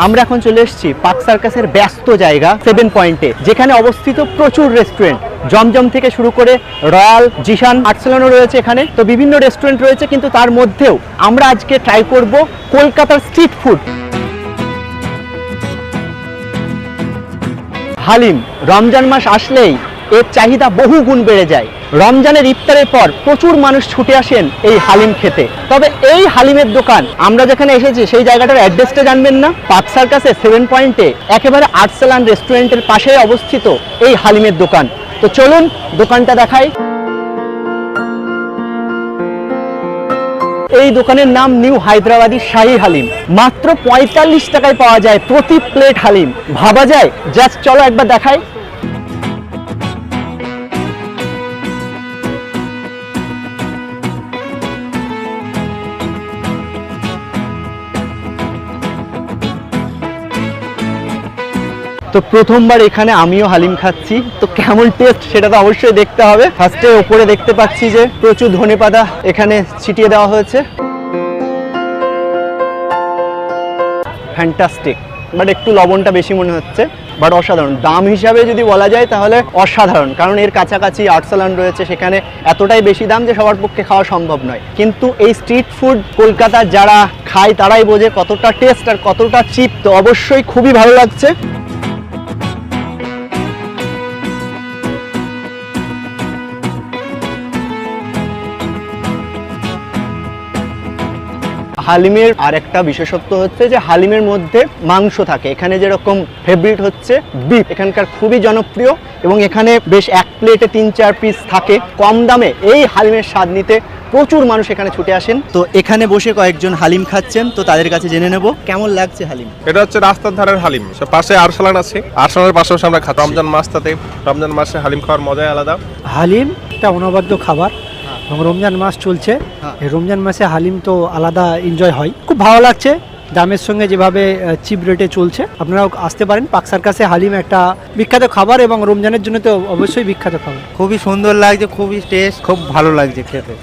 আমরা এখন চলে এসেছি পার্ক সার্কাসের ব্যস্ত জায়গা 7 পয়েন্টে, যেখানে অবস্থিত প্রচুর রেস্টুরেন্ট, জমজম থেকে শুরু করে রয়্যাল, জিশান, আর্টসালনও রয়েছে এখানে। তো বিভিন্ন রেস্টুরেন্ট রয়েছে, কিন্তু তার মধ্যেও আমরা আজকে ট্রাই করব কলকাতার স্ট্রিট ফুড হালিম। রমজান মাস আসলেই এর চাহিদা বহু গুণ বেড়ে যায়। রমজানের ইফতারের পর প্রচুর মানুষ ছুটে আসেন এই হালিম খেতে। তবে এই হালিমের দোকান আমরা যেখানে এসেছি সেই জায়গাটার অ্যাড্রেসটা জানবেন না। পার্ক সার্কাসে 7 পয়েন্টে একেবারে আর্টসালান রেস্টুরেন্টের পাশে অবস্থিত এই হালিমের দোকান। তো চলুন দোকানটা দেখাই। এই দোকানের নাম নিউ হায়দ্রাবাদি শাহী হালিম। মাত্র 45 টাকায় পাওয়া যায় প্রতি প্লেট হালিম। ভাবা যায়? জাস্ট চলো একবার দেখাই। তো প্রথমবার এখানে আমিও হালিম খাচ্ছি, তো কেমন টেস্ট সেটা তো অবশ্যই দেখতে হবে। ফার্স্টে ওপরে দেখতে পাচ্ছি যে প্রচুর ধনেপাতা এখানে ছিটিয়ে দেওয়া হয়েছে। ফ্যান্টাস্টিক, বাট একটু লবণটা বেশি মনে হচ্ছে, বাট অসাধারণ। দাম হিসাবে যদি বলা যায় তাহলে অসাধারণ, কারণ এর কাছাকাছি আর্টসালান রয়েছে, সেখানে এতটাই বেশি দাম যে সবার পক্ষে খাওয়া সম্ভব নয়। কিন্তু এই স্ট্রিট ফুড কলকাতার যারা খায় তারাই বোঝে কতটা টেস্ট আর কতটা চিপ। তো অবশ্যই খুবই ভালো লাগছে। হালিমের আর একটা বিশেষত্ব হচ্ছে যে হালিমের মধ্যে মাংস থাকে। এখানে যেরকম ফেভারিট হচ্ছে বিফ, এখানকার খুবই জনপ্রিয়, এবং এখানে বেশ এক প্লেটে 3-4 পিস থাকে। কম দামে এই হালিমের স্বাদ নিতে প্রচুর মানুষ এখানে ছুটে আসেন। তো এখানে বসে কয়েকজন হালিম খাচ্ছেন, তো তাদের কাছে জেনে নেব কেমন লাগছে হালিম। এটা হচ্ছে রাস্তার ধারের হালিম, পাশে আরসালান আছে, আরসালানের পাশাপাশি আমরা খাচ্ছি রমজান মাসটাতে। রমজান মাসে হালিম খাওয়ার মজাই আলাদা। হালিম একটা অনবদ্য খাবার, এবং রমজান মাস চলছে। এই রমজান মাসে হালিম তো আলাদা এনজয় হয়, খুব ভালো লাগছে। দামের সঙ্গে যেভাবে চিপ রেটে চলছে, আপনারাও আসতে পারেন। পার্ক সার্কাসে হালিম একটা বিখ্যাত খাবার, এবং রমজানের জন্য তো অবশ্যই বিখ্যাত খাবার। খুবই সুন্দর লাগছে, খুবই টেস্ট, খুব ভালো লাগছে খেতে।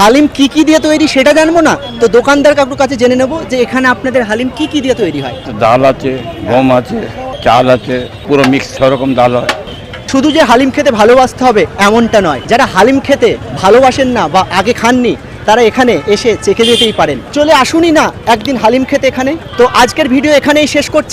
হালিম কি কি দিয়ে তৈরি সেটা জানবো না, তো দোকানদার কাকুর কাছে জেনে নেব যে এখানে আপনাদের হালিম কি কি দিয়ে তৈরি হয়। ডাল আছে, গম আছে, চাল আছে, পুরো মিক্স 6 রকম ডাল হয়। শুধু যে হালিম খেতে ভালোবাসতে হবে এমনটা নয়, যারা হালিম খেতে ভালোবাসেন না বা আগে খাননি তারা এখানে এসে চেখে যেতেই পারেন। চলে আসুনই না একদিন হালিম খেতে এখানে। তো আজকের ভিডিও এখানেই শেষ করছি।